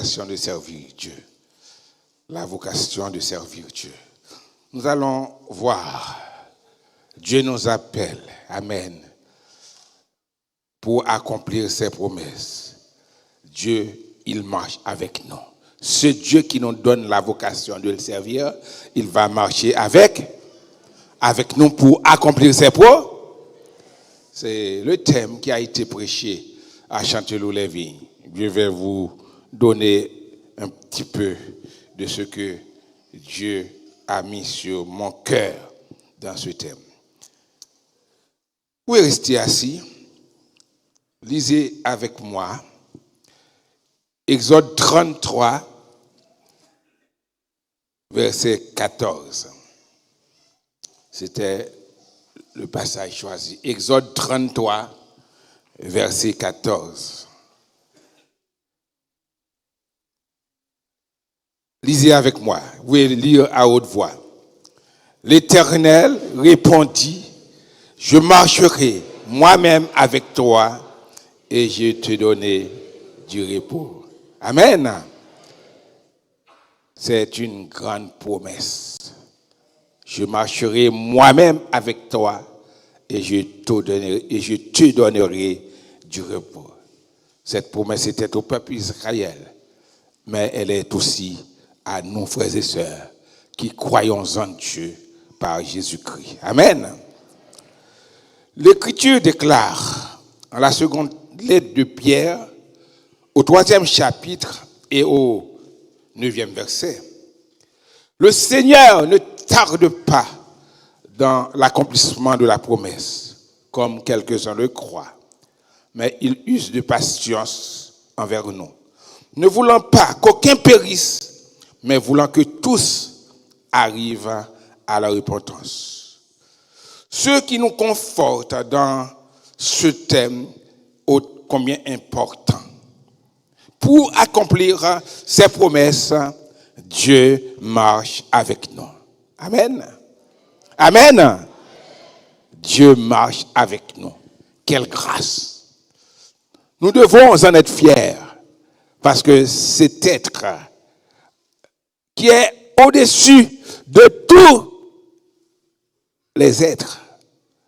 vocation de servir Dieu. La vocation de servir Dieu. Nous allons voir, Dieu nous appelle, amen, pour accomplir ses promesses. Dieu, il marche avec nous. Ce Dieu qui nous donne la vocation de le servir, il va marcher avec nous pour accomplir ses promesses. C'est le thème qui a été prêché à Chanteloup-les-Vignes. Je vais vous donner un petit peu de ce que Dieu a mis sur mon cœur dans ce thème. Vous pouvez rester assis. Lisez avec moi Exode 33, verset 14. C'était le passage choisi. Exode 33, verset 14. Lisez avec moi. Vous pouvez lire à haute voix. L'Éternel répondit, je marcherai moi-même avec toi et je te donnerai du repos. Amen. C'est une grande promesse. Je marcherai moi-même avec toi et je te donnerai du repos. Cette promesse était au peuple d'Israël, mais elle est aussi à nous, frères et sœurs, qui croyons en Dieu par Jésus-Christ. Amen. L'Écriture déclare, en la seconde lettre de Pierre, au 3e chapitre et au 9e verset, le Seigneur ne tarde pas dans l'accomplissement de la promesse, comme quelques-uns le croient, mais il use de patience envers nous, ne voulant pas qu'aucun périsse, mais voulant que tous arrivent à la repentance. Ce qui nous conforte dans ce thème, ô combien important. Pour accomplir ses promesses, Dieu marche avec nous. Amen. Amen. Dieu marche avec nous. Quelle grâce. Nous devons en être fiers parce que cet être qui est au-dessus de tous les êtres,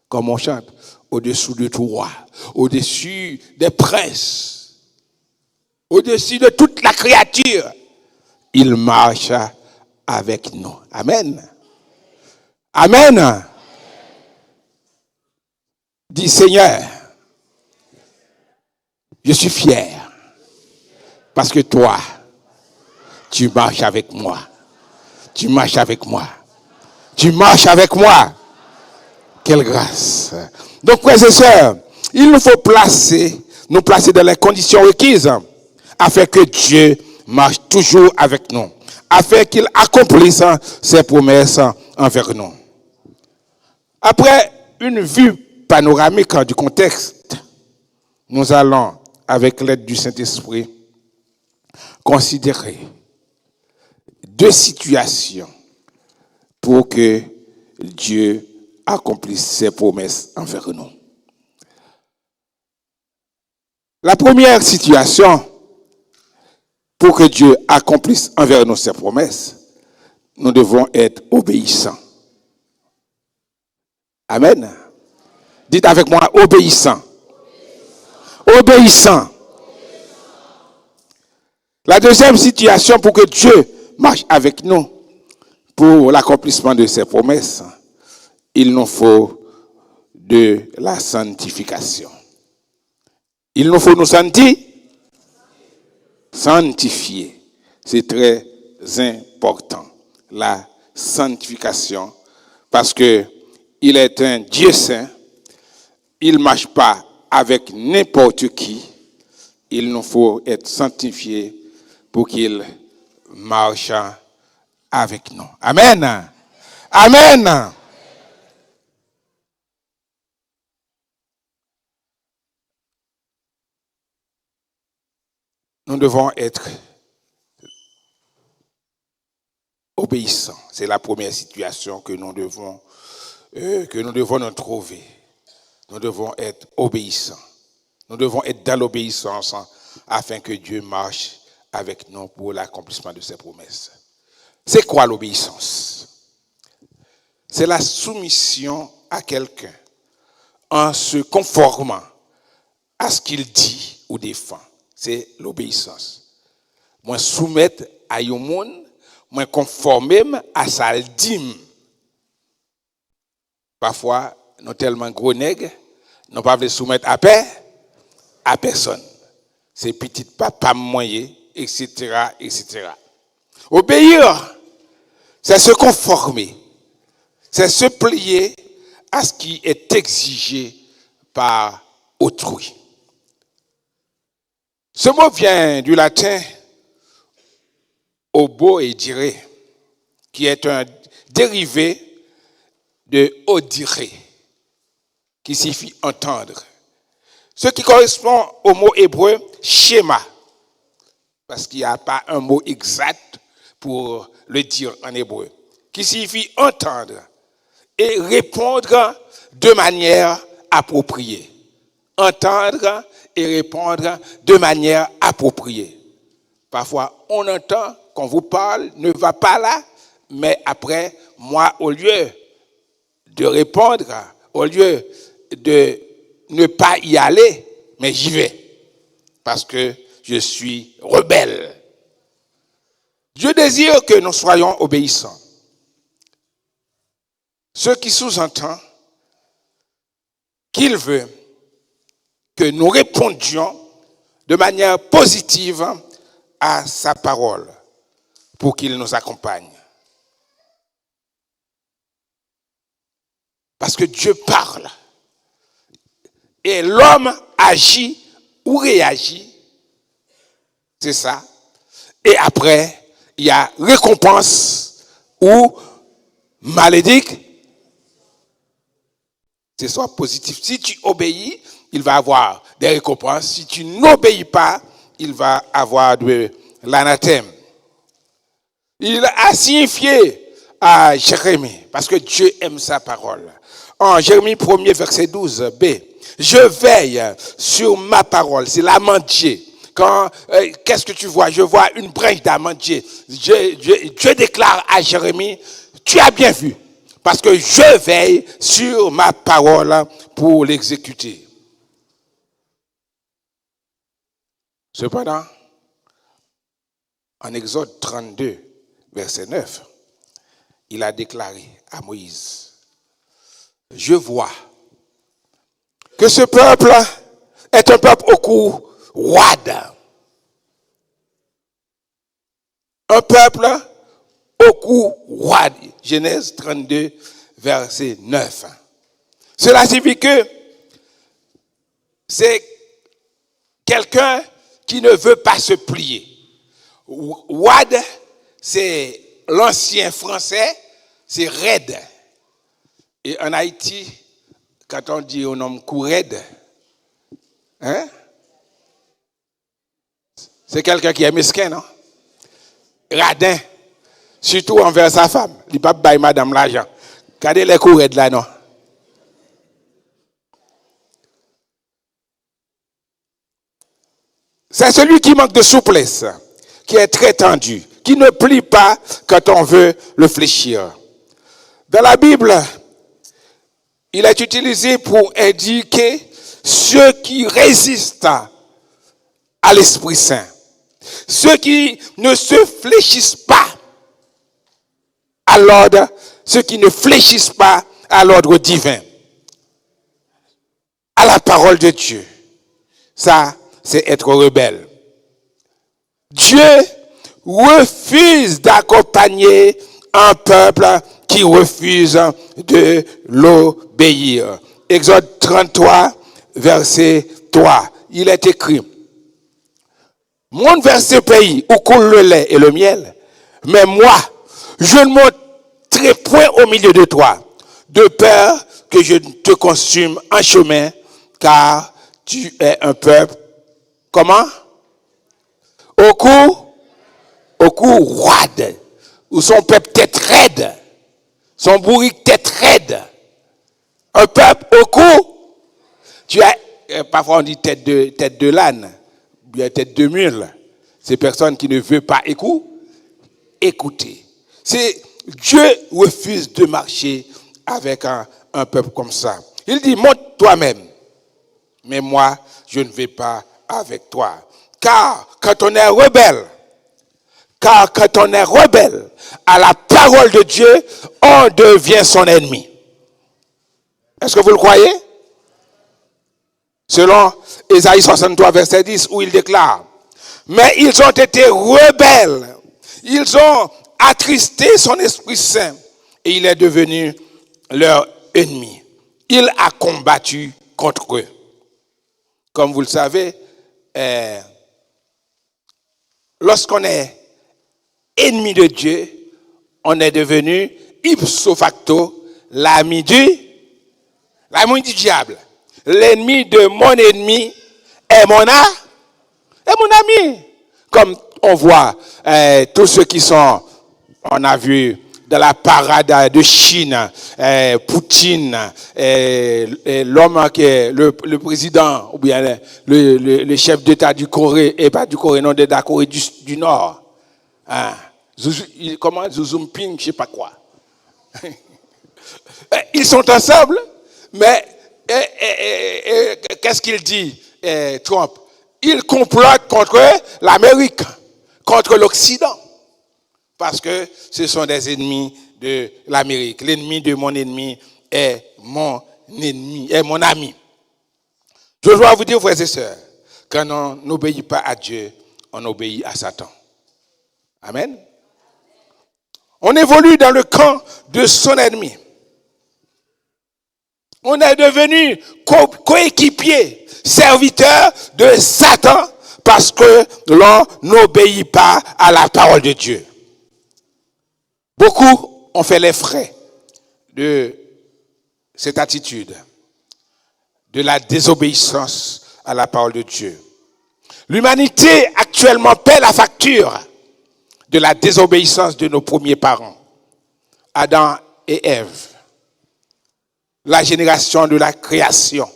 comme on chante, au-dessus de tout roi, au-dessus des princes, au-dessus de toute la créature, il marche avec nous. Amen. Amen. Dis Seigneur, je suis fier parce que toi, tu marches avec moi. Tu marches avec moi. Tu marches avec moi. Quelle grâce. Donc, frères et sœurs, il nous faut nous placer dans les conditions requises afin que Dieu marche toujours avec nous, afin qu'il accomplisse ses promesses envers nous. Après une vue panoramique du contexte, nous allons, avec l'aide du Saint-Esprit, considérer deux situations pour que Dieu accomplisse ses promesses envers nous. La première situation pour que Dieu accomplisse envers nous ses promesses, nous devons être obéissants. Amen. Dites avec moi, obéissant. Obéissant. La deuxième situation pour que Dieu marche avec nous pour l'accomplissement de ses promesses, il nous faut de la sanctification. Il nous faut nous sanctifier. C'est très important. La sanctification, parce que il est un Dieu saint. Il ne marche pas avec n'importe qui. Il nous faut être sanctifié pour qu'il marche avec nous. Amen. Amen. Nous devons être obéissants. C'est la première situation que nous devons nous trouver. Nous devons être obéissants. Nous devons être dans l'obéissance afin que Dieu marche avec nous pour l'accomplissement de ses promesses. C'est quoi l'obéissance? C'est la soumission à quelqu'un en se conformant à ce qu'il dit ou défend. C'est l'obéissance. Moi soumettre à un monde, moi conformer à ça le dit. Parfois, nous tellement gros nègres, nous pas veut soumettre à personne. C'est petit papa moyen, etc., etc. Obéir, c'est se conformer, c'est se plier à ce qui est exigé par autrui. Ce mot vient du latin obo et dire, qui est un dérivé de audire, qui signifie entendre. Ce qui correspond au mot hébreu schéma, parce qu'il n'y a pas un mot exact pour le dire en hébreu, qui signifie entendre et répondre de manière appropriée. Entendre et répondre de manière appropriée. Parfois, on entend qu'on vous parle, ne va pas là, mais après, moi, au lieu de répondre, au lieu de ne pas y aller, mais j'y vais, parce que je suis rebelle. Dieu désire que nous soyons obéissants. Ce qui sous-entend qu'il veut que nous répondions de manière positive à sa parole pour qu'il nous accompagne. Parce que Dieu parle et l'homme agit ou réagit, c'est ça. Et après, il y a récompense ou malédiction. C'est soit positif. Si tu obéis, il va avoir des récompenses. Si tu n'obéis pas, il va avoir de l'anathème. Il a signifié à Jérémie, parce que Dieu aime sa parole. En Jérémie 1er, verset 12, B, je veille sur ma parole, c'est l'amandier. Qu'est-ce que tu vois? Je vois une branche d'amandier. Dieu déclare à Jérémie, tu as bien vu, parce que je veille sur ma parole pour l'exécuter. Cependant, en Exode 32, verset 9, il a déclaré à Moïse, je vois que ce peuple est un peuple au cou roide. Un peuple au cou roide. Genèse 32, verset 9. Cela signifie que c'est quelqu'un qui ne veut pas se plier. Roide, c'est l'ancien français, c'est raide. Et en Haïti, quand on dit un homme cou raide, hein? C'est quelqu'un qui est mesquin, non? Radin, surtout envers sa femme. Il ne peut pas bailler madame l'argent. Regardez les coups raides là, non? C'est celui qui manque de souplesse, qui est très tendu, qui ne plie pas quand on veut le fléchir. Dans la Bible, il est utilisé pour indiquer ceux qui résistent à l'Esprit Saint. Ceux qui ne se fléchissent pas à l'ordre, ceux qui ne fléchissent pas à l'ordre divin, à la parole de Dieu. Ça, c'est être rebelle. Dieu refuse d'accompagner un peuple qui refuse de l'obéir. Exode 33, verset 3. Il est écrit, monte vers ce pays où coule le lait et le miel, mais moi, je ne monterai point au milieu de toi, de peur que je te consume en chemin, car tu es un peuple, comment? Au cou roide, ou son peuple tête raide, son bourrique tête raide, un peuple au cou, tu as, parfois on dit tête de l'âne, bien tête de mule. Ces personnes qui ne veulent pas écouter. Dieu refuse de marcher avec un peuple comme ça. Il dit, monte toi-même. Mais moi, je ne vais pas avec toi. Car quand on est rebelle à la parole de Dieu, on devient son ennemi. Est-ce que vous le croyez? Selon Ésaïe 63, verset 10, où il déclare, mais ils ont été rebelles, ils ont attristé son Esprit Saint, et il est devenu leur ennemi. Il a combattu contre eux. Comme vous le savez, lorsqu'on est ennemi de Dieu, on est devenu ipso facto l'ami du diable. L'ennemi de mon ennemi est mon ami. Comme on voit tous ceux qui sont, on a vu dans la parade de Chine, Poutine, l'homme qui est le président, ou bien le chef d'État du Corée, et pas du Corée, non, de la Corée du Nord. Hein. Xi Jinping, je ne sais pas quoi. Ils sont ensemble, mais qu'est-ce qu'il dit, Trump? Il complote contre l'Amérique, contre l'Occident. Parce que ce sont des ennemis de l'Amérique. L'ennemi de mon ennemi est mon ennemi, est mon ami. Je dois vous dire, frères et sœurs, quand on n'obéit pas à Dieu, on obéit à Satan. Amen. On évolue dans le camp de son ennemi. On est devenu coéquipier, serviteur de Satan parce que l'on n'obéit pas à la parole de Dieu. Beaucoup ont fait les frais de cette attitude, de la désobéissance à la parole de Dieu. L'humanité actuellement paie la facture de la désobéissance de nos premiers parents, Adam et Ève, la génération de la création.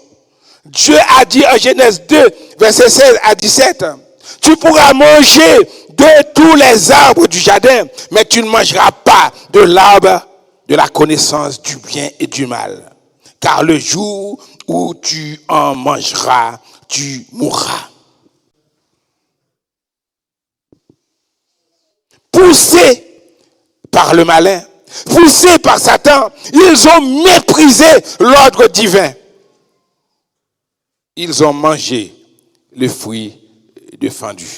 Dieu a dit en Genèse 2, verset 16 à 17, tu pourras manger de tous les arbres du jardin, mais tu ne mangeras pas de l'arbre de la connaissance du bien et du mal. Car le jour où tu en mangeras, tu mourras. Poussés par le malin, poussés par Satan, ils ont méprisé l'ordre divin. Ils ont mangé le fruit défendu.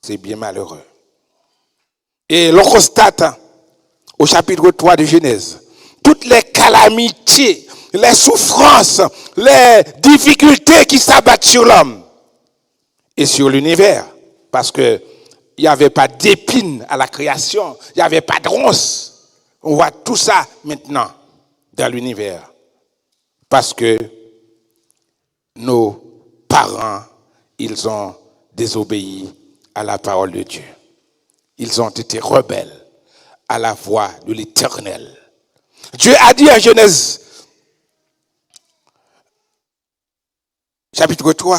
C'est bien malheureux. Et l'on constate au chapitre 3 de Genèse, toutes les calamités, les souffrances, les difficultés qui s'abattent sur l'homme et sur l'univers. Parce que il n'y avait pas d'épines à la création, il n'y avait pas de ronces. On voit tout ça maintenant dans l'univers. Parce que nos parents, ils ont désobéi à la parole de Dieu. Ils ont été rebelles à la voix de l'Éternel. Dieu a dit en Genèse, chapitre 3,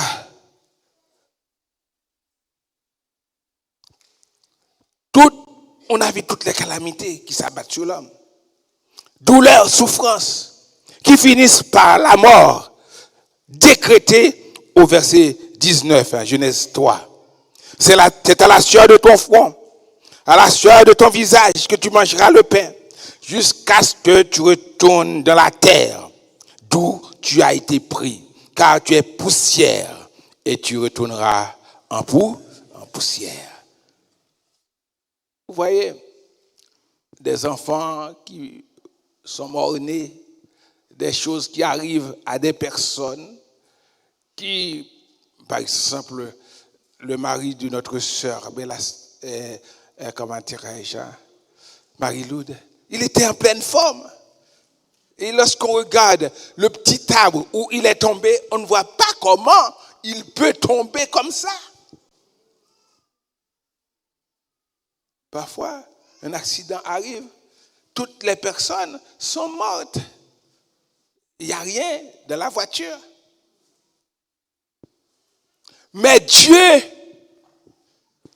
on a vu toutes les calamités qui s'abattent sur l'homme. Douleurs, souffrances, qui finissent par la mort, décrétée au verset 19, Genèse 3. C'est à la sueur de ton front, à la sueur de ton visage que tu mangeras le pain, jusqu'à ce que tu retournes dans la terre, d'où tu as été pris, car tu es poussière, et tu retourneras en poussière. Vous voyez, des enfants qui sont morts-nés, des choses qui arrivent à des personnes qui, par exemple, le mari de notre sœur, comment dirais-je, Marie-Loude, il était en pleine forme. Et lorsqu'on regarde le petit arbre où il est tombé, on ne voit pas comment il peut tomber comme ça. Parfois, un accident arrive, toutes les personnes sont mortes. Il n'y a rien dans la voiture. Mais Dieu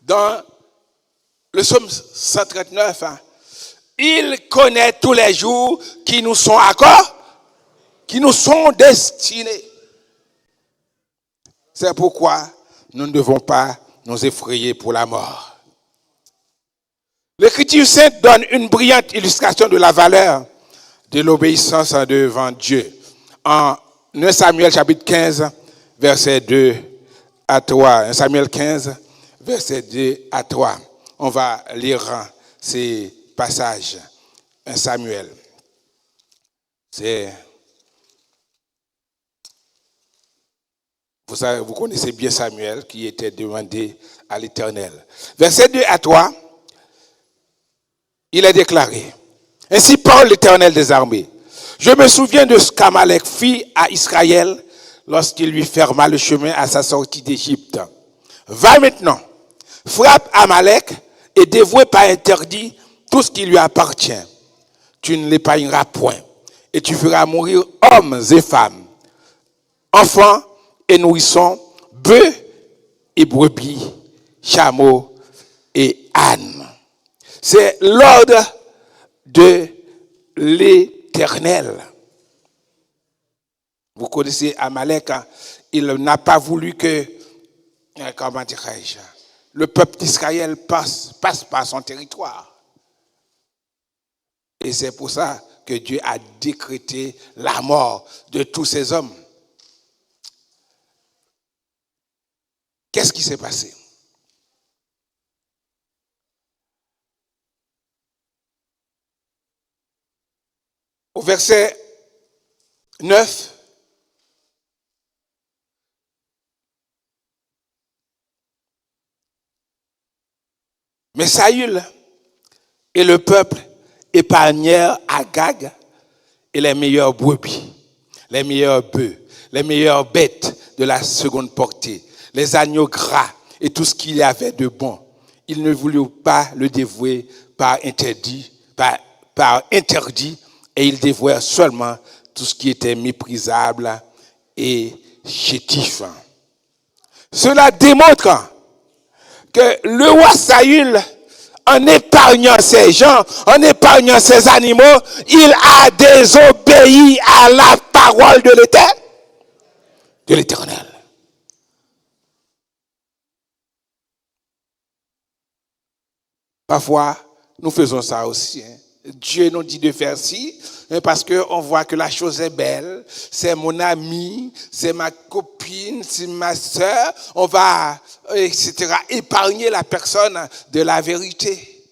dans le psaume 139, il connaît tous les jours qui nous sont accords, qui nous sont destinés. C'est pourquoi nous ne devons pas nous effrayer pour la mort. L'Écriture sainte donne une brillante illustration de la valeur de l'obéissance devant Dieu. En 1 Samuel chapitre 15, verset 2 à 3. 1 Samuel 15, verset 2 à 3. On va lire ces passages. 1 Samuel. Vous connaissez bien Samuel qui était demandé à l'Éternel. Verset 2 à 3, il est déclaré. Ainsi parle l'Éternel des armées. Je me souviens de ce qu'Amalek fit à Israël lorsqu'il lui ferma le chemin à sa sortie d'Égypte. Va maintenant, frappe Amalek et dévoue par interdit tout ce qui lui appartient. Tu ne l'épargneras point et tu feras mourir hommes et femmes, enfants et nourrissons, bœufs et brebis, chameaux et ânes. C'est l'ordre de l'Éternel. Vous connaissez Amalek, il n'a pas voulu que, comment dirais-je, le peuple d'Israël passe par son territoire. Et c'est pour ça que Dieu a décrété la mort de tous ces hommes. Qu'est-ce qui s'est passé? Au verset 9, mais Saül et le peuple épargnèrent Agag et les meilleurs brebis, les meilleurs bœufs, les meilleures bêtes de la seconde portée, les agneaux gras et tout ce qu'il y avait de bon. Ils ne voulurent pas le dévouer par interdit, et ils dévouèrent seulement tout ce qui était méprisable et chétif. Cela démontre que le roi Saül, en épargnant ses gens, en épargnant ses animaux, il a désobéi à la parole de l'Éternel. Parfois, nous faisons ça aussi. Dieu nous dit de faire ci, parce qu'on voit que la chose est belle, c'est mon ami, c'est ma copine, c'est ma soeur, on va, etc., épargner la personne de la vérité.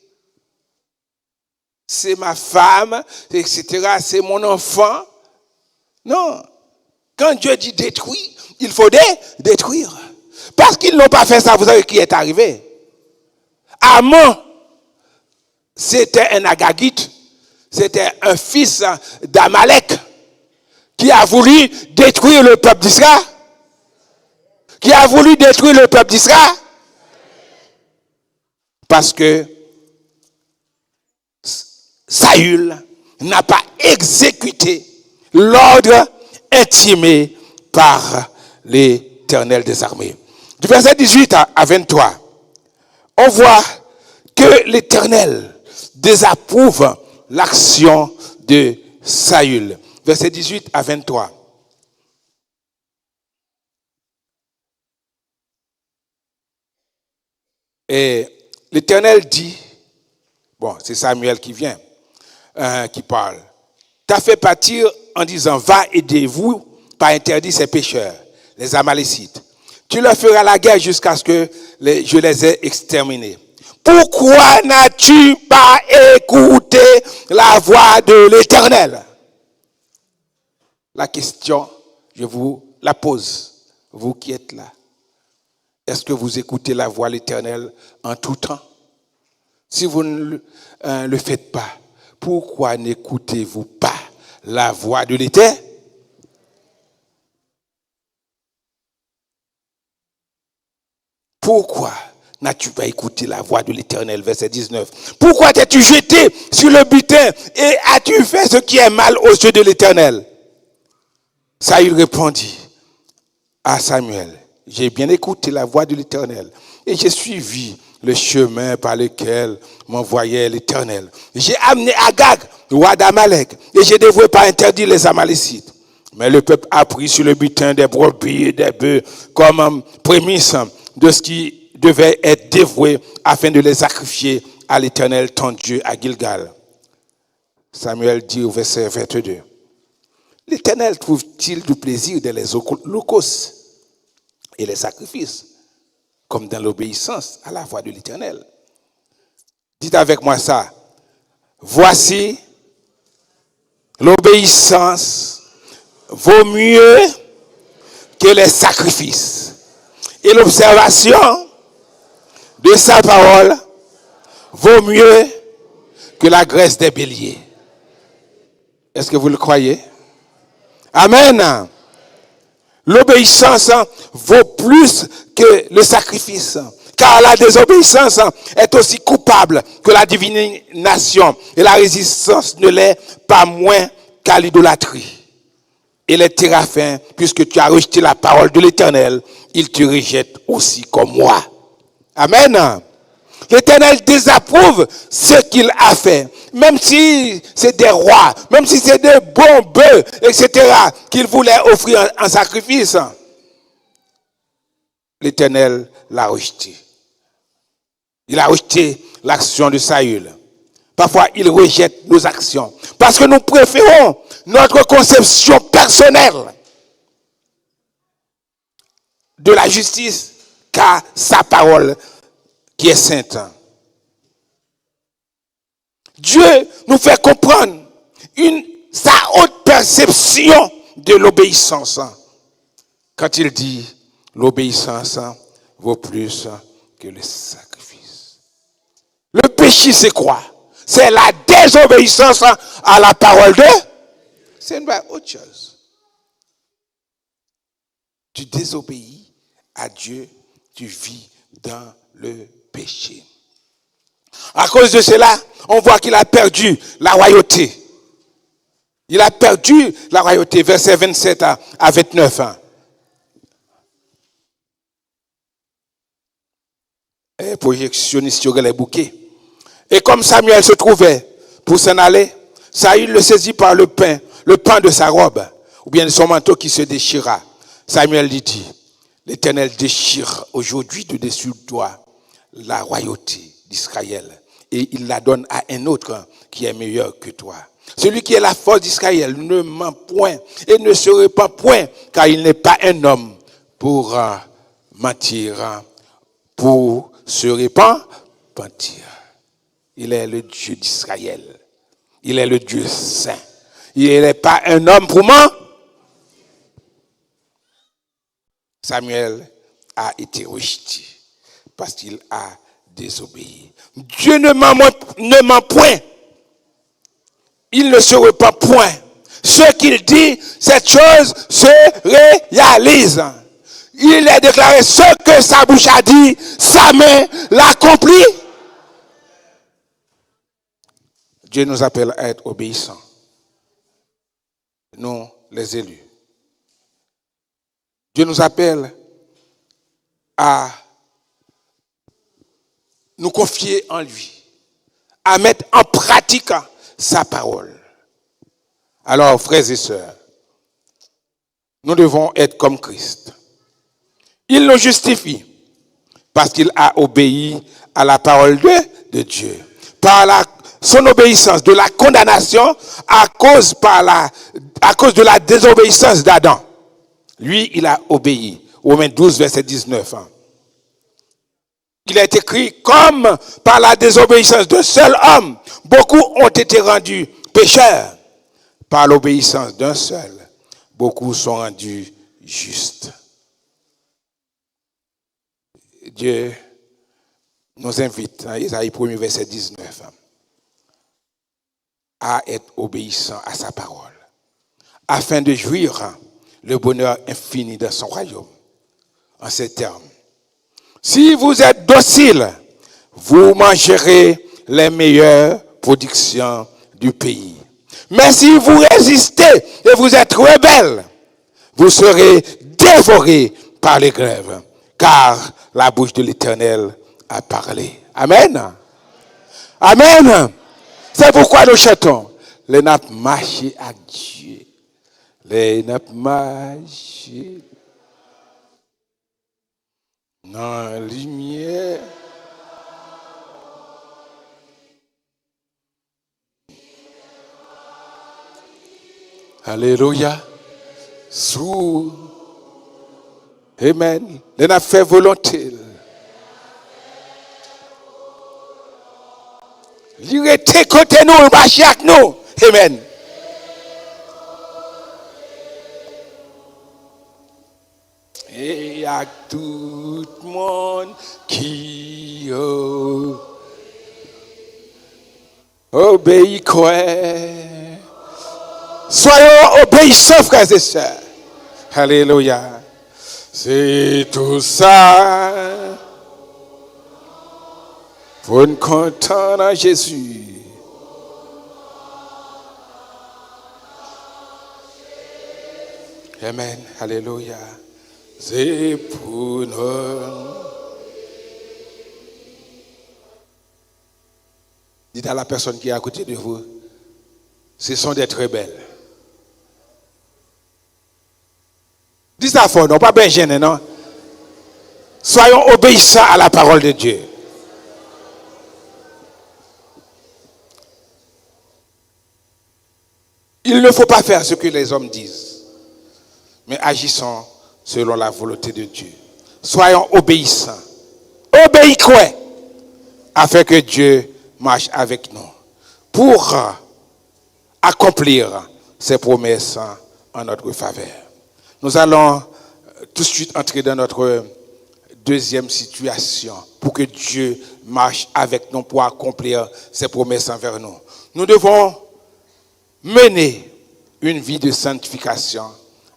C'est ma femme, etc., c'est mon enfant. Non. Quand Dieu dit détruire, il faut détruire. Parce qu'ils n'ont pas fait ça, vous savez qui est arrivé? Amon, c'était un Agagite, c'était un fils d'Amalek qui a voulu détruire le peuple d'Israël. Qui a voulu détruire le peuple d'Israël. Parce que Saül n'a pas exécuté l'ordre intimé par l'Éternel des armées. Du verset 18 à 23, on voit que l'Éternel désapprouve l'action de Saül. Verset 18 à 23. Et l'Éternel dit, bon, c'est Samuel qui vient, qui parle. T'as fait partir en disant, va aidez-vous par interdit ces pécheurs, les Amalécites. Tu leur feras la guerre jusqu'à ce que je les ai exterminés. Pourquoi n'as-tu pas écouté la voix de l'Éternel? La question, je vous la pose, vous qui êtes là. Est-ce que vous écoutez la voix de l'Éternel en tout temps? Si vous ne le faites pas, pourquoi n'écoutez-vous pas la voix de l'Éternel? Pourquoi n'as-tu pas écouté la voix de l'Éternel? Verset 19. Pourquoi t'es-tu jeté sur le butin et as-tu fait ce qui est mal aux yeux de l'Éternel? Saül répondit à Samuel, j'ai bien écouté la voix de l'Éternel et j'ai suivi le chemin par lequel m'envoyait l'Éternel. J'ai amené Agag, roi d'Amalek, et j'ai dévoué par interdit les Amalécites. Mais le peuple a pris sur le butin des brebis et des bœufs comme prémisse de ce qui devait être dévoué afin de les sacrifier à l'Éternel, ton Dieu, à Gilgal. Samuel dit au verset 22, l'Éternel trouve-t-il du plaisir dans les holocaustes et les sacrifices, comme dans l'obéissance à la voix de l'Éternel? Dites avec moi ça. Voici, l'obéissance vaut mieux que les sacrifices. Et l'observation de sa parole vaut mieux que la graisse des béliers. Est-ce que vous le croyez? Amen. L'obéissance vaut plus que le sacrifice. Car la désobéissance est aussi coupable que la divination. Et la résistance ne l'est pas moins qu'à l'idolâtrie. Et les téraphins, puisque tu as rejeté la parole de l'Éternel, ils te rejettent aussi comme moi. Amen. L'Éternel désapprouve ce qu'il a fait. Même si c'est des rois, même si c'est des bons bœufs, etc., qu'il voulait offrir en sacrifice, l'Éternel l'a rejeté. Il a rejeté l'action de Saül. Parfois, il rejette nos actions. Parce que nous préférons notre conception personnelle de la justice qu'à sa parole qui est sainte. Dieu nous fait comprendre sa haute perception de l'obéissance. Quand il dit l'obéissance vaut plus que le sacrifice. Le péché, c'est quoi? C'est la désobéissance à la parole de. C'est une autre chose. Tu désobéis à Dieu, tu vis dans le péché. À cause de cela, on voit qu'il a perdu la royauté. Il a perdu la royauté, versets 27 à 29. Et projectionniste sur les bouquets. Et comme Samuel se trouvait pour s'en aller, Saül le saisit par le pan de sa robe, ou bien de son manteau qui se déchira. Samuel lui dit, l'Éternel déchire aujourd'hui de dessus de toi la royauté d'Israël, et il la donne à un autre qui est meilleur que toi. Celui qui est la force d'Israël ne ment point et ne se répand point, car il n'est pas un homme pour mentir, pour se repentir. Il est le Dieu d'Israël. Il est le Dieu saint. Il n'est pas un homme pour mentir. Samuel a été rejeté parce qu'il a désobéi. Dieu ne ment point. Il ne se repent point. Ce qu'il dit, cette chose se réalise. Il a déclaré ce que sa bouche a dit, sa main l'accomplit. Dieu nous appelle à être obéissants. Nous, les élus. Dieu nous appelle à nous confier en lui, à mettre en pratique sa parole. Alors, frères et sœurs, nous devons être comme Christ. Il nous justifie parce qu'il a obéi à la parole de Dieu. Par son obéissance de la condamnation à cause de la désobéissance d'Adam. Lui, il a obéi. Romains 12, verset 19. Il est écrit, comme par la désobéissance d'un seul homme, beaucoup ont été rendus pécheurs. Par l'obéissance d'un seul, beaucoup sont rendus justes. Dieu nous invite, dans Isaïe 1, verset 19, à être obéissant à sa parole, afin de jouir le bonheur infini de son royaume. En ces termes, si vous êtes docile, vous mangerez les meilleures productions du pays. Mais si vous résistez et vous êtes rebelles, vous serez dévorés par les glaives, car la bouche de l'Éternel à parler. Amen. Amen. C'est pourquoi nous chantons. Les nappes marcher à Dieu. Les nappes marcher dans la lumière. Alléluia. Sous. Amen. Les nappes fait volonté. Il était côté nous, marcher avec nous. Amen. Et à tout le monde qui obéit quoi. Soyons obéissants, frères et sœurs. Alléluia. C'est tout ça. Pour nous contenter en Jésus. Amen. Alléluia. C'est pour nous. Dites à la personne qui est à côté de vous, ce sont des très belles. Dites ça fort, non, pas bien gêné, non. Soyons obéissants à la parole de Dieu. Il ne faut pas faire ce que les hommes disent, mais agissons selon la volonté de Dieu. Soyons obéissants. Obéis quoi? Afin que Dieu marche avec nous pour accomplir ses promesses en notre faveur. Nous allons tout de suite entrer dans notre deuxième situation pour que Dieu marche avec nous pour accomplir ses promesses envers nous. Nous devons mener une vie de sanctification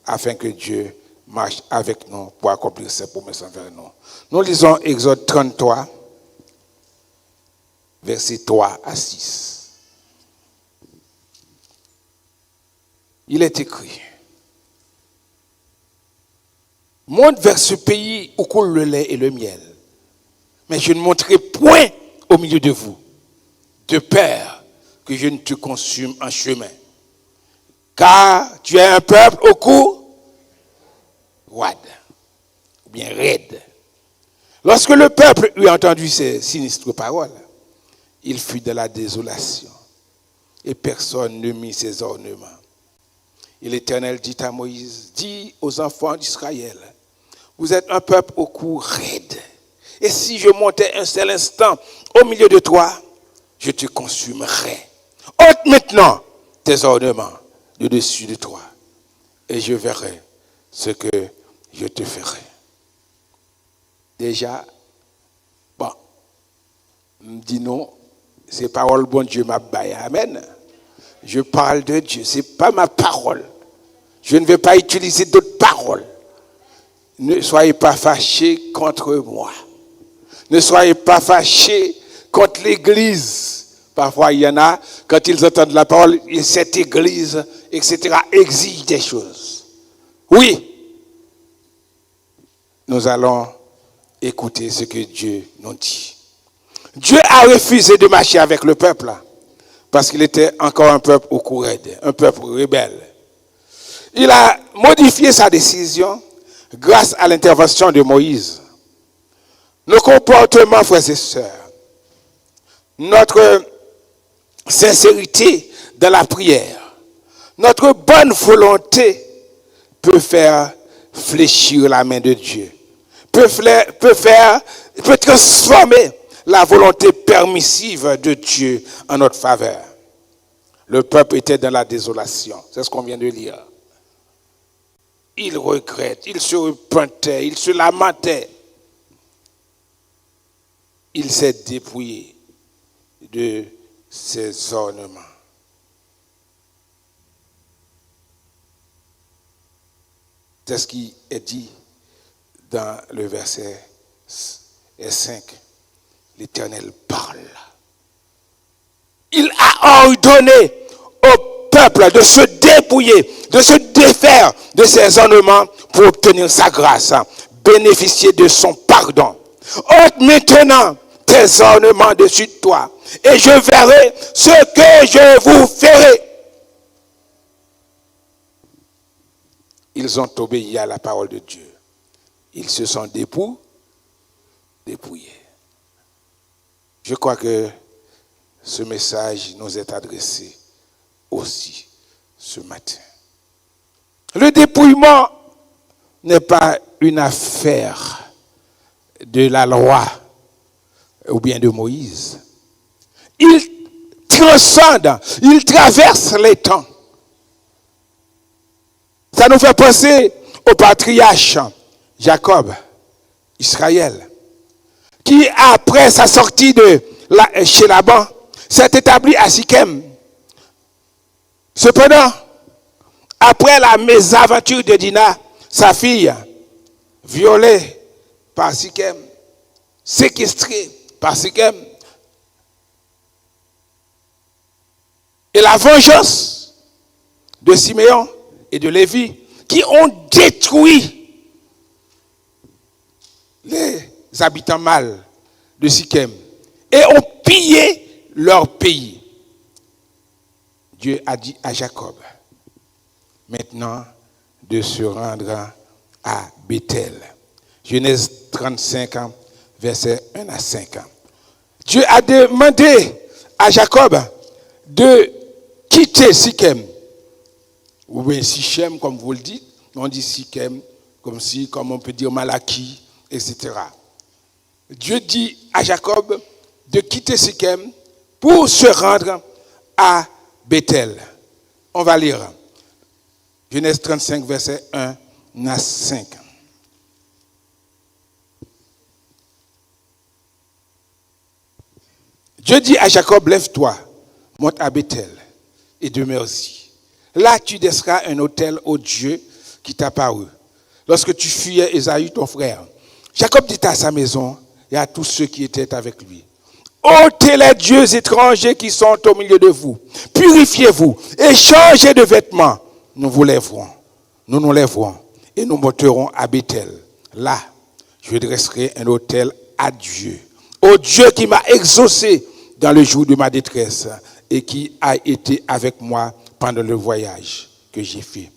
afin que Dieu marche avec nous pour accomplir ses promesses envers nous. Nous lisons Exode 33, versets 3 à 6. Il est écrit: monte vers ce pays où coule le lait et le miel, mais je ne monterai point au milieu de vous, de peur que je ne te consume en chemin. Car tu es un peuple au cou roide, ou bien raide. Lorsque le peuple eut entendu ces sinistres paroles, il fut de la désolation, et personne ne mit ses ornements. Et l'Éternel dit à Moïse: dis aux enfants d'Israël, vous êtes un peuple au cou raide, et si je montais un seul instant au milieu de toi, je te consumerais. Ôte maintenant tes ornements de dessus de toi, et je verrai ce que je te ferai. Déjà, bon, dis non, c'est parole bon Dieu m'a baillé. Amen. Je parle de Dieu, c'est pas ma parole. Je ne vais pas utiliser d'autres paroles. Ne soyez pas fâchés contre moi. Ne soyez pas fâchés contre l'Église. Parfois, il y en a, quand ils entendent la parole, cette Église, etc., exige des choses. Oui, nous allons écouter ce que Dieu nous dit. Dieu a refusé de marcher avec le peuple parce qu'il était encore un peuple au cou raide, un peuple rebelle. Il a modifié sa décision grâce à l'intervention de Moïse. Nos comportements, frères et sœurs, notre sincérité dans la prière, notre bonne volonté peut faire fléchir la main de Dieu, peut transformer la volonté permissive de Dieu en notre faveur. Le peuple était dans la désolation, c'est ce qu'on vient de lire. Il regrette, il se repentait, il se lamentait. Il s'est dépouillé de ses ornements. C'est ce qui est dit dans le verset 5. L'Éternel parle. Il a ordonné au peuple de se dépouiller, de se défaire de ses ornements pour obtenir sa grâce, bénéficier de son pardon. Ôte maintenant tes ornements dessus de toi, et je verrai ce que je vous ferai. Ils ont obéi à la parole de Dieu. Ils se sont dépouillés. Je crois que ce message nous est adressé aussi ce matin. Le dépouillement n'est pas une affaire de la loi ou bien de Moïse. Il transcende, il traverse les temps. Ça nous fait penser au patriarche Jacob, Israël, qui après sa sortie chez Laban, s'est établi à Sichem. Cependant, après la mésaventure de Dina, sa fille, violée par Sichem, séquestrée par Sichem, et la vengeance de Siméon et de Lévi, qui ont détruit les habitants mâles de Sichem et ont pillé leur pays. Dieu a dit à Jacob, maintenant, de se rendre à Bethel. Genèse 35, versets 1 à 5. Dieu a demandé à Jacob de quitter Sichem. Ou bien Sichem, comme vous le dites, on dit Sichem, comme on peut dire Malaki, etc. Dieu dit à Jacob de quitter Sichem pour se rendre à Bethel. On va lire Genèse 35, verset 1 à 5. Dieu dit à Jacob, lève-toi, monte à Bethel et demeure-y. Là, tu dresseras un autel au Dieu qui t'a paru. Lorsque tu fuyais Ésaü, ton frère, Jacob dit à sa maison et à tous ceux qui étaient avec lui, ôtez les dieux étrangers qui sont au milieu de vous. Purifiez-vous et changez de vêtements. Nous nous lèverons et nous monterons à Bethel. Là, je dresserai un autel à Dieu, au Dieu qui m'a exaucé dans le jour de ma détresse et qui a été avec moi pendant le voyage que j'ai fait.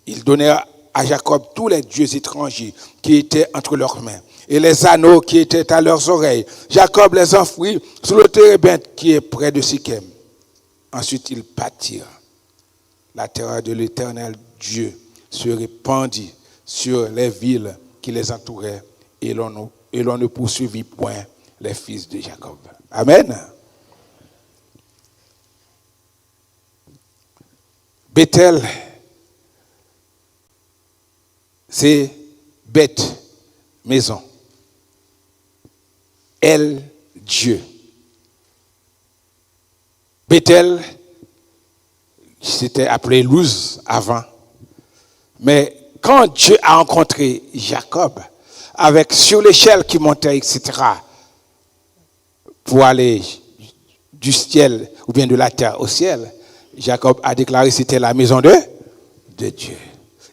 Ils donnèrent à Jacob tous les dieux étrangers qui étaient entre leurs mains et les anneaux qui étaient à leurs oreilles. Jacob les enfouit sous le térébinthe qui est près de Sichem. Ensuite, ils partirent. La terreur de l'Éternel Dieu se répandit sur les villes qui les entouraient et l'on ne poursuivit point les fils de Jacob. Amen. Bethel, c'est bête, maison. El, Dieu. Bethel, c'était appelé Luz avant. Mais quand Dieu a rencontré Jacob, avec sur l'échelle qui montait, etc., pour aller du ciel ou bien de la terre au ciel, Jacob a déclaré que c'était la maison de Dieu.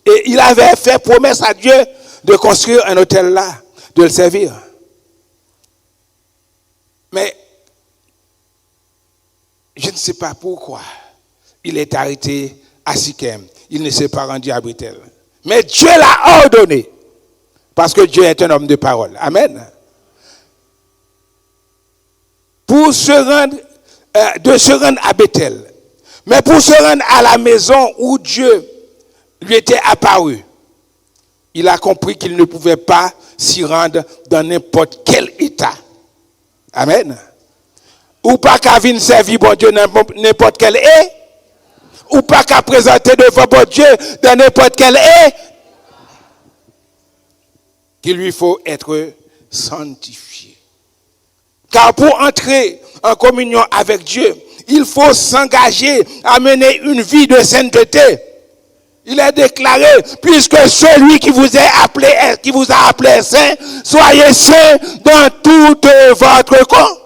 Et il avait fait promesse à Dieu de construire un autel là, de le servir. Mais je ne sais pas pourquoi il est arrêté à Sichem. Il ne s'est pas rendu à Bethel. Mais Dieu l'a ordonné. Parce que Dieu est un homme de parole. Amen. De se rendre à Bethel. Mais pour se rendre à la maison où Dieu lui était apparu, il a compris qu'il ne pouvait pas s'y rendre dans n'importe quel état. Amen. Ou pas qu'à venir servir bon Dieu dans n'importe quel état. Ou pas qu'à présenter devant bon Dieu dans n'importe quel état. Qu'il lui faut être sanctifié. Car pour entrer en communion avec Dieu, il faut s'engager à mener une vie de sainteté. Il est déclaré, puisque celui qui vous a appelé saint, soyez saint dans toute votre corps.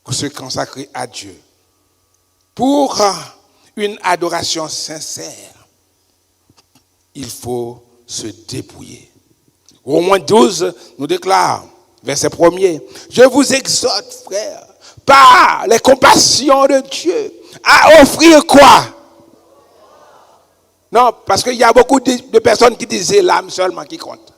Pour se consacrer à Dieu, pour une adoration sincère, il faut se dépouiller. Romains 12 nous déclare, verset 1er, je vous exhorte, frères, par les compassions de Dieu, à offrir quoi? Non, parce qu'il y a beaucoup de personnes qui disent c'est l'âme seulement qui compte.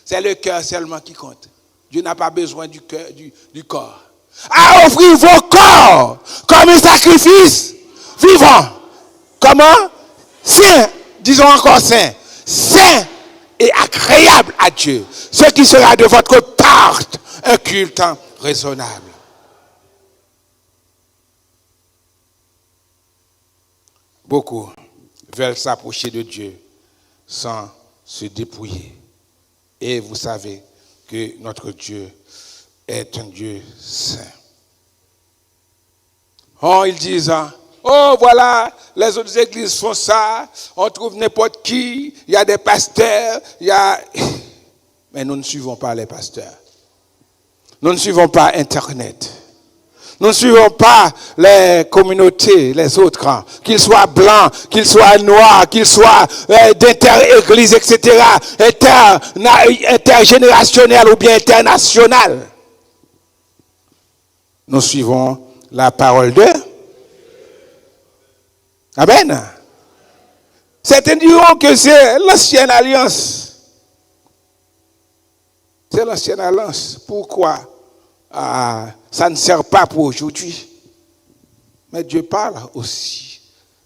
C'est le cœur seulement qui compte. Dieu n'a pas besoin du cœur, du corps. À offrir vos corps comme un sacrifice vivant. Comment? Saint, disons encore saint. Saint et agréable à Dieu. Ce qui sera de votre part un culte raisonnable. Beaucoup veulent s'approcher de Dieu sans se dépouiller. Et vous savez que notre Dieu est un Dieu saint. Oh, ils disent, oh voilà, les autres églises font ça, on trouve n'importe qui, il y a des pasteurs, il y a... Mais nous ne suivons pas les pasteurs. Nous ne suivons pas Internet. Nous ne suivons pas les communautés, les autres, qu'ils soient blancs, qu'ils soient noirs, qu'ils soient d'inter-églises, etc., intergénérationnels ou bien internationales. Nous suivons la parole de... Amen. Certains diront que c'est l'ancienne alliance. C'est l'ancienne alliance. Pourquoi? Ça ne sert pas pour aujourd'hui. Mais Dieu parle aussi.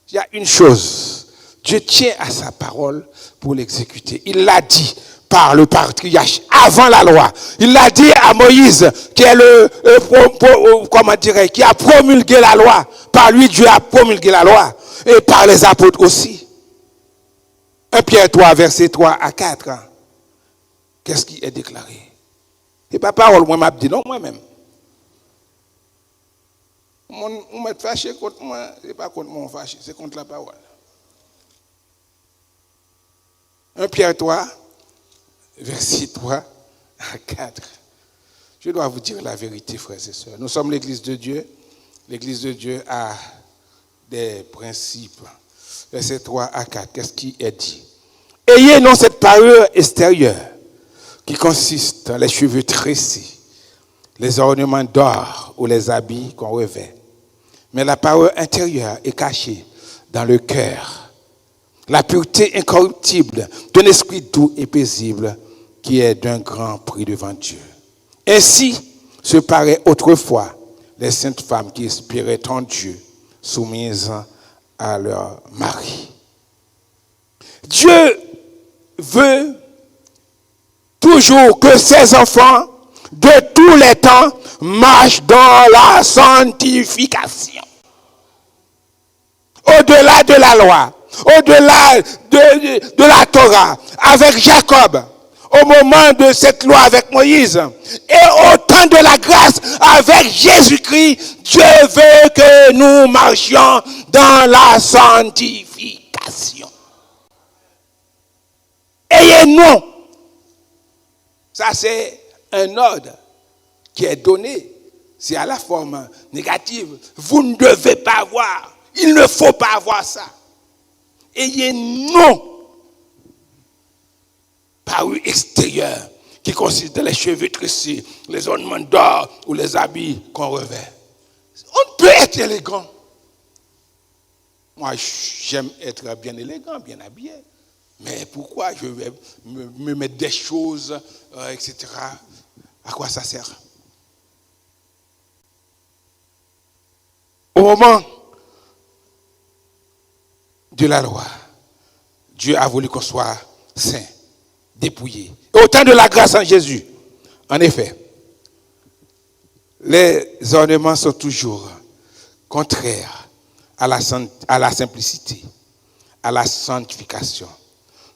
Il y a une chose. Dieu tient à sa parole pour l'exécuter. Il l'a dit par le patriarche avant la loi. Il l'a dit à Moïse, qui est qui a promulgué la loi. Par lui, Dieu a promulgué la loi. Et par les apôtres aussi. 1 Pierre 3, verset 3 à 4. Qu'est-ce qui est déclaré? Et pas parole, moi, m'a dit, non, moi-même. On m'a fâché contre moi, c'est pas contre moi fâché, c'est contre la parole. 1 Pierre 3, verset 3 à 4. Je dois vous dire la vérité, frères et sœurs. Nous sommes l'église de Dieu. L'église de Dieu a des principes. Verset 3 à 4, qu'est-ce qui est dit? Ayez non cette parure extérieure qui consiste dans les cheveux tressés, les ornements d'or ou les habits qu'on revêt. Mais la parure intérieure est cachée dans le cœur. La pureté incorruptible d'un esprit doux et paisible qui est d'un grand prix devant Dieu. Ainsi se paraît autrefois les saintes femmes qui espéraient en Dieu, soumises à leur mari. Dieu veut toujours que ses enfants de tous les temps marchent dans la sanctification. Au-delà de la loi, au-delà de la Torah, avec Jacob, au moment de cette loi avec Moïse, et au temps de la grâce avec Jésus-Christ, Dieu veut que nous marchions dans la sanctification. Ayez non. Ça, c'est un ordre qui est donné. C'est à la forme négative. Vous ne devez pas avoir. Il ne faut pas avoir ça. Ayez non. Parure extérieure qui consiste dans les cheveux tressés, les ornements d'or ou les habits qu'on revêt. On peut être élégant. Moi, j'aime être bien élégant, bien habillé. Mais pourquoi je vais me mettre des choses, etc. À quoi ça sert? Au moment de la loi, Dieu a voulu qu'on soit saint, dépouillé. Et au temps de la grâce en Jésus, en effet, les ornements sont toujours contraires à la simplicité, à la sanctification.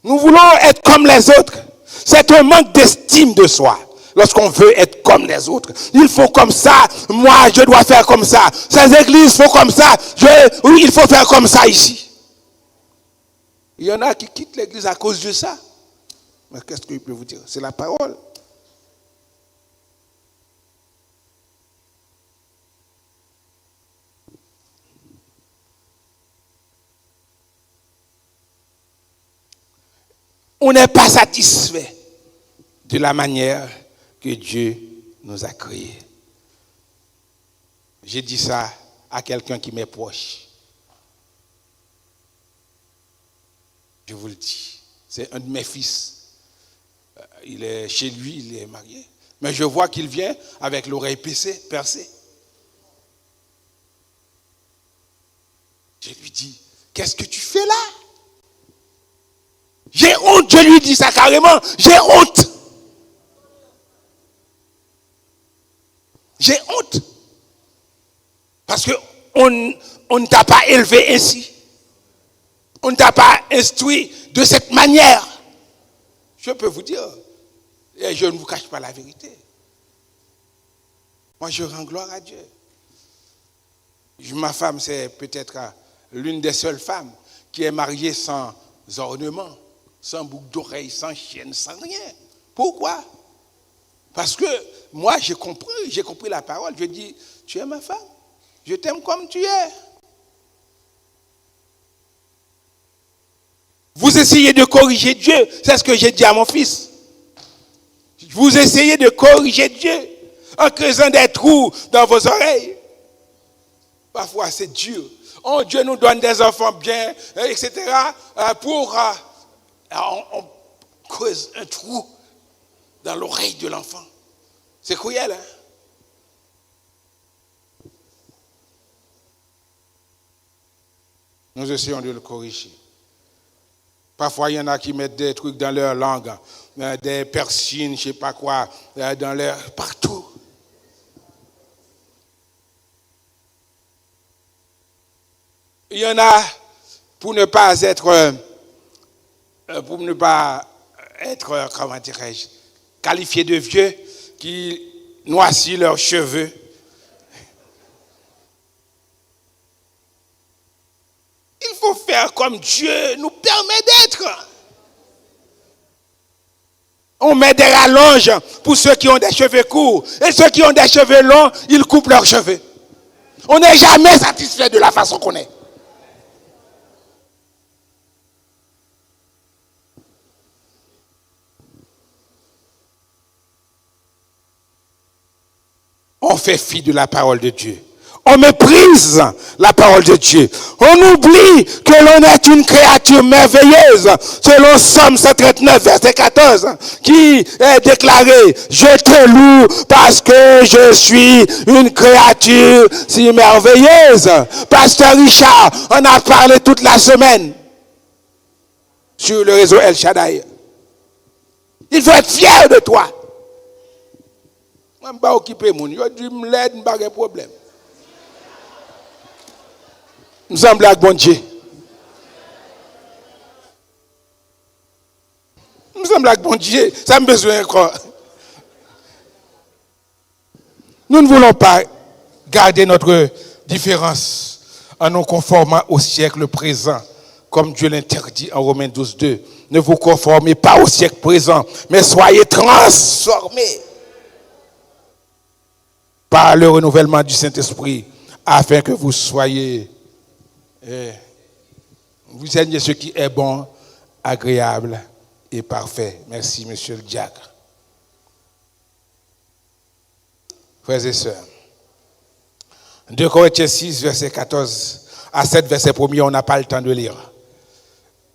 Nous voulons être comme les autres. C'est un manque d'estime de soi. Lorsqu'on veut être comme les autres. Ils font comme ça. Moi, je dois faire comme ça. Ces églises font comme ça. Oui, il faut faire comme ça ici. Il y en a qui quittent l'église à cause de ça. Mais qu'est-ce que je peux vous dire? C'est la parole. On n'est pas satisfait de la manière que Dieu nous a créés. J'ai dit ça à quelqu'un qui m'est proche. Je vous le dis. C'est un de mes fils. Il est chez lui, il est marié. Mais je vois qu'il vient avec l'oreille percée. Je lui dis, qu'est-ce que tu fais là? J'ai honte, je lui dis ça carrément. J'ai honte. J'ai honte. Parce qu'on ne t'a pas élevé ainsi. On ne t'a pas instruit de cette manière. Je peux vous dire, et je ne vous cache pas la vérité. Moi, je rends gloire à Dieu. Ma femme, c'est peut-être l'une des seules femmes qui est mariée sans ornement, sans boucle d'oreille, sans chaîne, sans rien. Pourquoi? Parce que moi, j'ai compris la parole. Je dis, tu es ma femme, je t'aime comme tu es. Vous essayez de corriger Dieu, c'est ce que j'ai dit à mon fils. Vous essayez de corriger Dieu en creusant des trous dans vos oreilles. Parfois, c'est dur. Oh, Dieu nous donne des enfants bien, etc. On creuse un trou dans l'oreille de l'enfant. C'est cruel, hein? Nous essayons de le corriger. Parfois, il y en a qui mettent des trucs dans leur langue, des persines, je ne sais pas quoi, dans leur... partout. Il y en a, pour ne pas être, comment dirais-je, qualifiés de vieux, qui noircissent leurs cheveux. Il faut faire comme Dieu nous permet d'être. On met des rallonges pour ceux qui ont des cheveux courts. Et ceux qui ont des cheveux longs, ils coupent leurs cheveux. On n'est jamais satisfait de la façon qu'on est. On fait fi de la parole de Dieu. On méprise la parole de Dieu. On oublie que l'on est une créature merveilleuse. Selon Somme 139, verset 14, qui est déclaré, je te loue parce que je suis une créature si merveilleuse. Pasteur Richard en a parlé toute la semaine sur le réseau El Shaddai. Il faut être fier de toi. Je ne suis pas occupé, je dis, je n'ai pas de problème. Nous sommes là, bon Dieu. Nous sommes là, bon Dieu. Ça me besoin encore. Nous ne voulons pas garder notre différence en nous conformant au siècle présent, comme Dieu l'interdit en Romains 12, 2. Ne vous conformez pas au siècle présent, mais soyez transformés par le renouvellement du Saint-Esprit, afin que vous soyez, vous saignez ce qui est bon, agréable et parfait. Merci, monsieur le diacre. Frères et sœurs, 2 Corinthiens 6, verset 14 à 7, verset 1er, on n'a pas le temps de lire.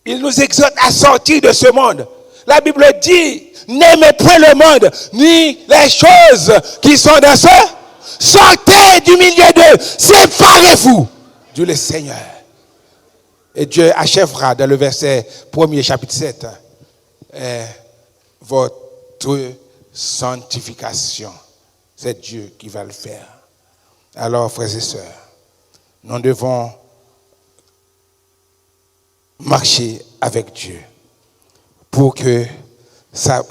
Il nous exhorte à sortir de ce monde. La Bible dit, n'aimez point le monde, ni les choses qui sont dans ce. Sortez du milieu d'eux, séparez-vous, dit le Seigneur. Et Dieu achèvera dans le verset 1er, chapitre 7, votre sanctification. C'est Dieu qui va le faire. Alors, frères et sœurs, nous devons marcher avec Dieu pour que ses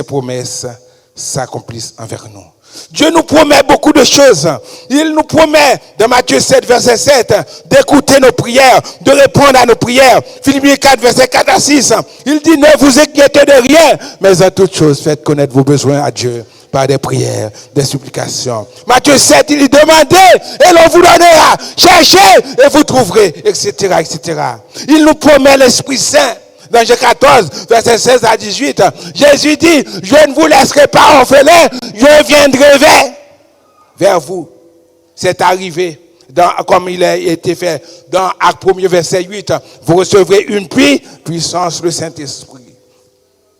promesses s'accomplissent envers nous. Dieu nous promet beaucoup de choses. Il nous promet, dans Matthieu 7, verset 7, d'écouter nos prières, de répondre à nos prières. Philippiens 4, verset 4 à 6, il dit, ne vous inquiétez de rien, mais en toutes choses, faites connaître vos besoins à Dieu par des prières, des supplications. Matthieu 7, il dit, demandez et l'on vous donnera. Cherchez et vous trouverez, etc., etc. Il nous promet l'Esprit Saint Dans Jean 14, verset 16 à 18, Jésus dit, je ne vous laisserai pas orphelins, je viendrai vers vous. C'est arrivé, comme il a été fait dans Acte 1er, verset 8, vous recevrez une puissance, le Saint-Esprit.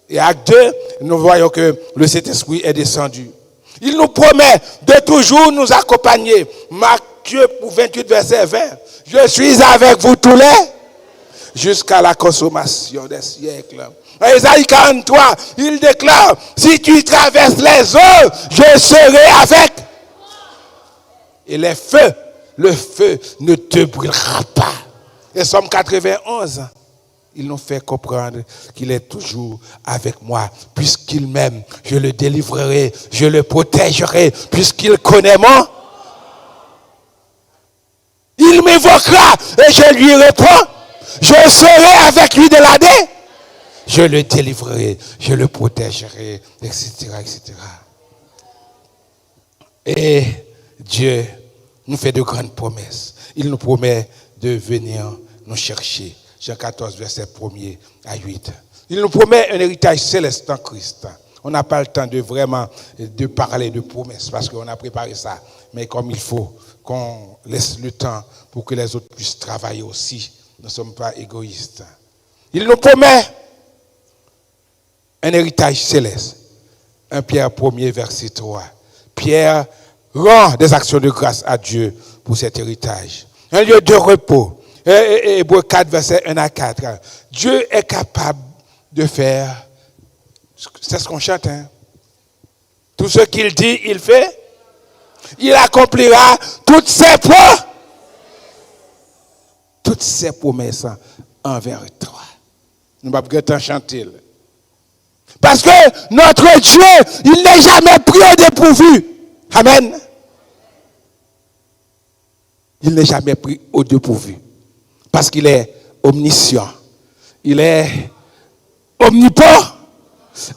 Et Acte 2, nous voyons que le Saint-Esprit est descendu. Il nous promet de toujours nous accompagner. Matthieu 28, verset 20. Je suis avec vous tous les jusqu'à la consommation des siècles. Ésaïe 43, il déclare, si tu traverses les eaux, je serai avec. Et le feu ne te brûlera pas. Et Somme 91, il nous fait comprendre qu'il est toujours avec moi. Puisqu'il m'aime, je le délivrerai, je le protégerai, puisqu'il connaît moi. Il m'évoquera et je lui réponds. Je serai avec lui de l'année. Je le délivrerai, je le protégerai, etc., etc. Et Dieu nous fait de grandes promesses. Il nous promet de venir nous chercher. Jean 14, verset 1er à 8. Il nous promet un héritage céleste en Christ. On n'a pas le temps de parler de promesses parce qu'on a préparé ça. Mais comme il faut qu'on laisse le temps pour que les autres puissent travailler aussi. Nous ne sommes pas égoïstes. Il nous promet un héritage céleste. 1 Pierre 1er, verset 3. Pierre rend des actions de grâce à Dieu pour cet héritage. Un lieu de repos. Hébreux 4, verset 1 à 4. Dieu est capable de faire, c'est ce qu'on chante, hein? Tout ce qu'il dit, il fait. Il accomplira toutes ses promesses envers toi. Nous ne pouvons pas chanter. Parce que notre Dieu, il n'est jamais pris au dépourvu. Amen. Il n'est jamais pris au dépourvu. Parce qu'il est omniscient. Il est omnipotent.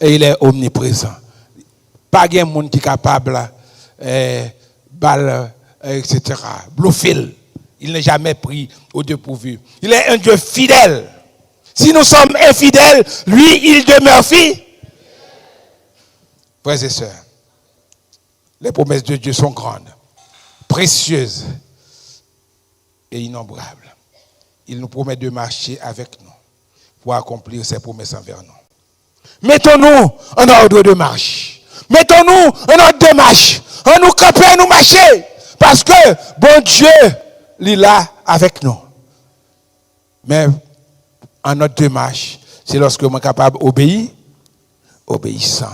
Et il est omniprésent. Pas de monde qui est capable, etc. Bluffil. Il n'est jamais pris au dépourvu. Il est un Dieu fidèle. Si nous sommes infidèles, lui, il demeure fidèle. Frères et sœurs, les promesses de Dieu sont grandes, précieuses et innombrables. Il nous promet de marcher avec nous pour accomplir ses promesses envers nous. Mettons-nous en ordre de marche. Mettons-nous en ordre de marche. On nous camper, nous marcher. Parce que, bon Dieu, il est là avec nous. Mais en notre démarche, c'est lorsque moi capable d'obéir, obéissant.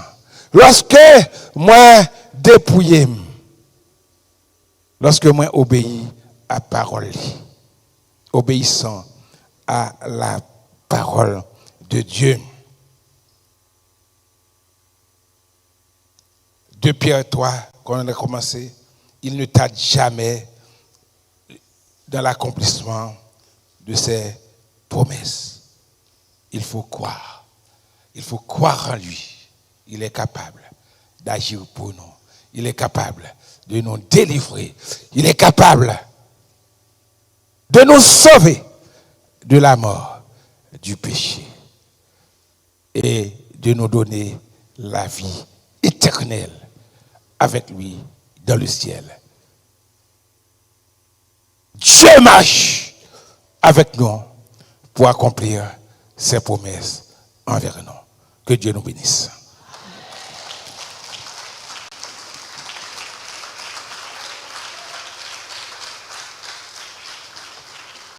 Lorsque moi dépouillé, lorsque moi obéis à la parole, obéissant à la parole de Dieu. 2 Pierre 3, quand on a commencé, il ne tarde jamais dans l'accomplissement de ses promesses. Il faut croire. Il faut croire en lui. Il est capable d'agir pour nous. Il est capable de nous délivrer. Il est capable de nous sauver de la mort, du péché et de nous donner la vie éternelle avec lui dans le ciel. Dieu marche avec nous pour accomplir ses promesses envers nous. Que Dieu nous bénisse.